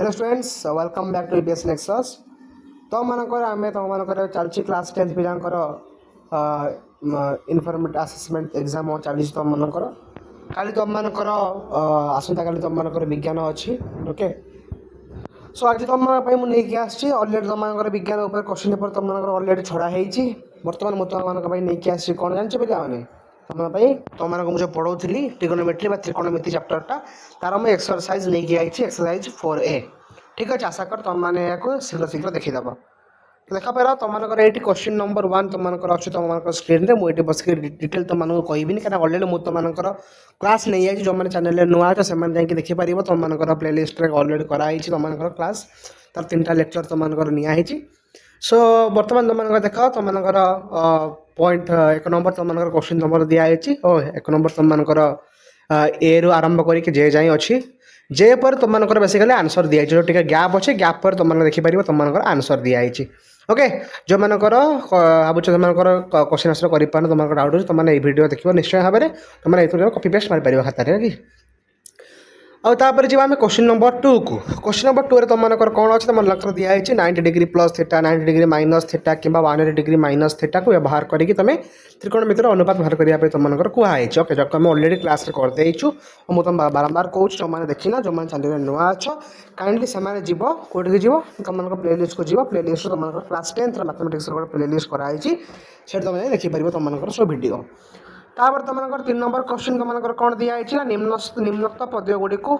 Hello students welcome back to EPS Nexus तो मनकर आम तुम मनकर चलती क्लास 10 पिलांकर इनफॉर्मेट असेसमेंट एग्जाम चली तुम मनकर काली तुम मनकर आसंता काली तुम मनकर विज्ञान अच्छी ओके सो आज तुम मुझे आसी अलरेडी तुम विज्ञान उपर क्वेश्चन पेपर तुम अलरेडी छड़ा होती बर्तमान मुझे तुम नहीं आसी कौन जानते पे तुम मुझे पढ़ाऊली ट्रिगोनोमेट्री त्रिकोणमिति चैप्टरटा तार मुझे एक्सरसाइज नहीं आई एक्सरसाइज 4A ठीक अच्छे आशा कर तुम मैंने शीघ्र शीघ्र देखीदेव देख पार तुम ये क्वेश्चन नंबर 1 तुम अच्छे तुम स्क्रीन में मुझे बस डिटेल तुमको कहबी कहीं अलरेडी मुझे तुम क्लास नहीं आई जो मैंने चैनल नुआ अच्छे से देखिपर तुम प्लेलिस्ट अलरेडी कराई तुम क्लास तार 3टा लेक्चर तुम निआई सो बर्तमान तुम देख तुम पॉइंट 1 नंबर तुम क्वेश्चन नंबर दिखाई और 1 नंबर तुम ए रु आरंभ करके जे जाए अच्छी जे पर तुम बेसिकली आंसर दिखाई जो टे गैप अच्छे गैप पर तुम देखिपर तुम आंसर दिखाई ओके जो मनकर भावुँ तुम क्वेश्चन आंसर कर तुम डाउट हो तुमने वीडियो देख निश्चय भाव में तुमने कॉपी पेस्ट मारिपर खातार कि और तापर जी आम क्वेश्चन नंबर 2 को क्वेश्चन नंबर 2 तुम कौन अच्छे तुम लक्ष्य दिखाई 90 degree plus theta 90 degree minus theta कि 180 डिग्री माइनस थीटा को व्यवहार करके तुम त्रिकोणमितिर अनुपात बाहर करने तुम कहुई ओके जो आम अलरेडी क्लास करदेचु और मुझे तुम बारंबार कहूँ जो मैंने देखना जो मैंने चैनल नुआ अच्छ काइंडली से जीव कौटी जीव तुम प्लेलिस्ट को जीव प्लेलिस्ट तुम क्लास 10 मैथमेटिक्स प्लेलिस्ट कराई से तुम देखिपर तुम सब वीडियो तापर तुम 3 नंबर क्वेश्चन तुम कौन दिखाई ना निम्नोक्त पद गुड़ी को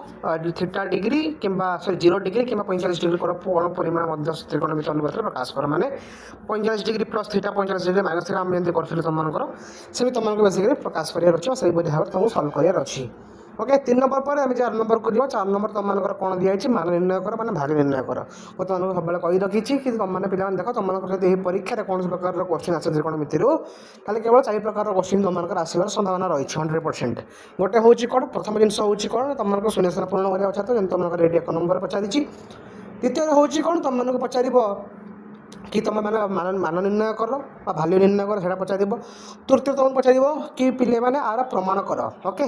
थीटा डिग्री कि सॉरी 0 डिग्री कि 45 डिग्री कौन परिमाण त्रिकोणमिति अनुपात प्रकाश कर माने 45 degree plus theta 45 degree minus theta आम जमी कर तुम तुमको बेसिकली प्रकाश कर भाव तुमको सल्व कर अच्छी ओके 3 नंबर पर आम 4 नंबर को 4 नंबर तुम कौन दिखाई मान निर्णय कर माने भाग निर्णय कर वो तुमको सब कही रखी कि तुमने पे देख तुम परीक्षा कौन प्रकार क्वेश्चन आसे त्रिकोणमिति केवल 4 प्रकार क्वेश्चन तुम आसवर संभावना रही 100% गोटे हूँ कौन प्रथम जिन हूँ कौन तुमको शून्य पूर्ण करने छात्र जमी तुम रेडी 1 नंबर पचारि द्वितीय हूँ कौन तुमको पचार कि तुम मैंने मान निर्णय कर भाल्यू निर्णय कर से पचार तृतीय तुम पचार कि पिले मैंने आर प्रमाण कर ओके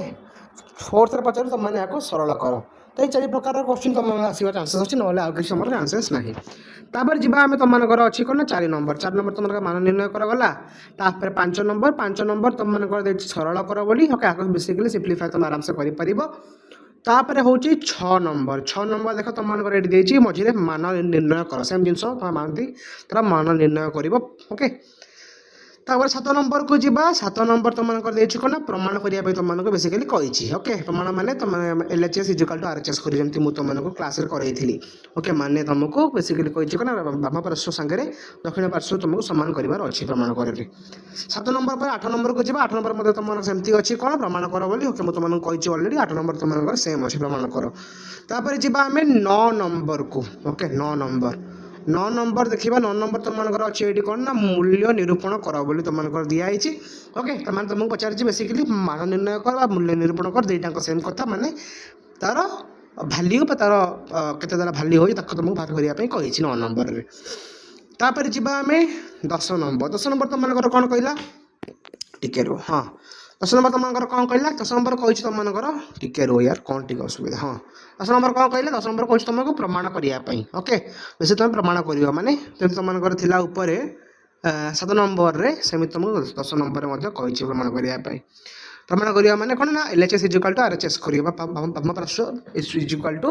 फोर्थ पचार तुम मैंने यहाँ सरल कर तो ये 4 प्रकार क्वेश्चन तुम आसवा चान्सेस अच्छी ना आउ किसी समय चान्सेस ना तापर जी आम तुम अच्छी कौन 4 नंबर तुम मान निर्णय करगला तापर 5 नंबर तुम सरल कर बोली ओके आपको बेसिकली सिम्प्लीफाई तुम आराम से कर तापर हूँ 6 नंबर देख तुम ये देती मझे मान निर्णय कर सेम जिन तुम मानती तार मान निर्णय कर ओके तापर 7 नंबर को जी 7 नंबर तुम कौन प्रमाण करने तुमको बेसिकली कही ओके प्रमाण माने तुम LHS इक्वल टू RHS कर तुमको क्लास कराई ओके माने तुमको बेसिकली कही कौन बाम पार्श्व सांगे दक्षिण पार्श्व तुमको सामान करार अच्छी प्रमाण कर 7 नंबर पर 8 नंबर को जी 8 नंबर मतलब तुम सेमती अच्छी कौन प्रमाण कर बोली ओके मुझे तुमको कही अलरेडी 8 नंबर तुम सेम अच्छी प्रमाण कर तापर जी आम 9 नंबर को ओके 9 नंबर देखा 9 नंबर तुम अच्छे ये कौन ना मूल्य निरूपण कर बोली तुम दिखाई ओके मैंने तुमको पचार बेसिकली मान निर्णय कर मूल्य निरूपण कर दुईटा सेम कथा माने तार भाल्यू तार केते द्वारा भाल्यू हो तुमको बाहर करने कही 9 नंबर में तापर जी आम 10 नंबर तुम कौन कहला टिके रो हाँ 10 नंबर तुम कौन कहला 10 नंबर कही तुम टिके रो यार कौन टी असुविधा हाँ 10 नंबर कौन कहले 10 नंबर कह तुमको प्रमाण करने ओके बेस तुम प्रमाण कर माने तुम थिला ऊपर 7 नंबर रे सेमि तुमको 10 नंबर में कही प्रमाण करने प्रमाण करवा माने कौन ना LHS इक्वल टू RHS करवा बाम पार्श्व इक्वल टू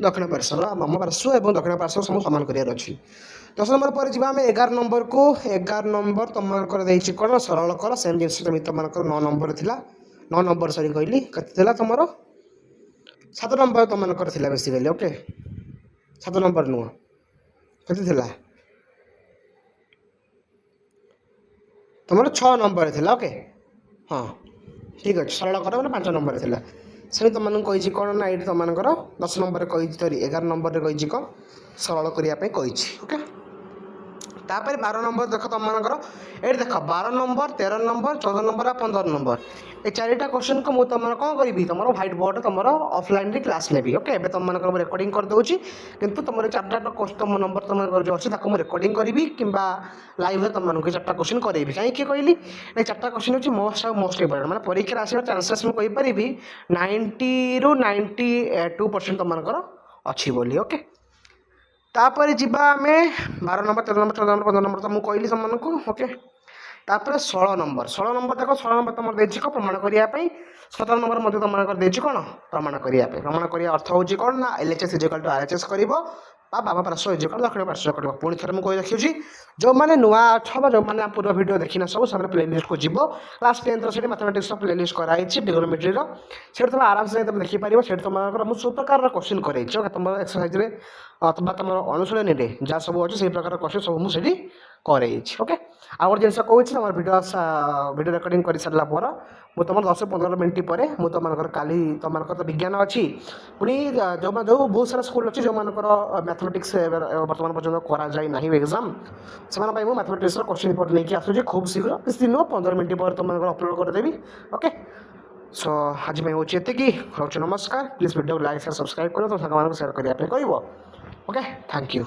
दक्षिण पार्श्व बाम पार्श्व और दक्षिण पार्श्व सब सामान करार अच्छी 10 नंबर पर जी आम 11 नंबर को 11 नंबर तुम कौन सरल कर सेम जिन तुम 9 नंबर थी 9 नंबर सरी कहली कते तुम 7 नंबर तुम बेसिकली ओके 7 नंबर नुह के तुम 6 नंबर थी ओके हाँ ठीक अच्छे सरल कर मैंने 5 नंबर थी से तुमको कही कौन ना ये तुम 10 नंबर कही 11 नंबर कही कौन सरल करने कही ओके तापर 12 नंबर देख तुम ये देख 12 नंबर 13 नंबर 14 नंबर आ 15 नंबर ये 4टा क्वेश्चन को मुझे तुम कौन करी तुम व्हाइट बोर्ड तुम ऑफलाइन क्लास नेबी ओके एवं तुम रिकॉर्डिंग कर दूसरी किंतु तुम 4टा क्वेश्चन नंबर तुम जो अच्छे रिकॉर्डिंग करी कि लाइव तुमको 4टा क्वेश्चन करी कहीं कहली 4टा क्वेश्चन हूँ मोस्ट और मोस्ट इंपोर्टेंट मैंने परीक्षा आसार चान्सेस मुझे 90 ରୁ 92% तुम अच्छी बोली ओके तापर जीवा आमे 12 नंबर 13 नंबर 14 नंबर 15 नंबर तो मुझे कहली तुमको ओके तापर 16 नंबर देख 16 नंबर तुम देखिए प्रमाण करने 17 नंबर मध्य तुम देखिए कौन प्रमाण करने प्रमाण करने अर्थ हूँ कौन ना एलएचएस इजिकल टू आरएचएस कर बाबा पार्श्व इजिकल दक्षिण पार्श्व कर पुणी थे मुझे देखिए जो मैंने नुआ अथवा जो मैंने पूर्व भिडियो देखना सब से प्लेलिस्ट को जीव क्लास 10 से मैथमेटिक्स प्लेलिस्ट कराई ट्रिगोनोमेट्री से तुम आराम से तुम देखिपार से तुम मुझे सब प्रकार क्वेश्चन कराई तुम एक्सरसाइज अथवा तुम अनुशीलनी जहाँ सब अच्छे से प्रकार क्वेश्चन सब मुझे कराई ओके आउ गोटे जिन कहूँ तुम भिडियो रेकर्डिंग कर सारा पर मुझे तुम 10-15 मिनट पर मुझे तुम काली तुम तो विज्ञान अच्छी पुणी जो बहुत सारा स्कूल अच्छी जो मैथमेटिक्स बर्तमान पर्यटन कराई एग्जाम से मैथमेटिक्स क्वेश्चन रिपोर्ट नहीं आसूँ खूब शीघ्र 15 मिनट पर तुम अपलोड करदेवी ओके सो आज हूँ ये रोच नमस्कार please video like share subscribe करो तो सामान शेयर करने कह ओके थैंक यू।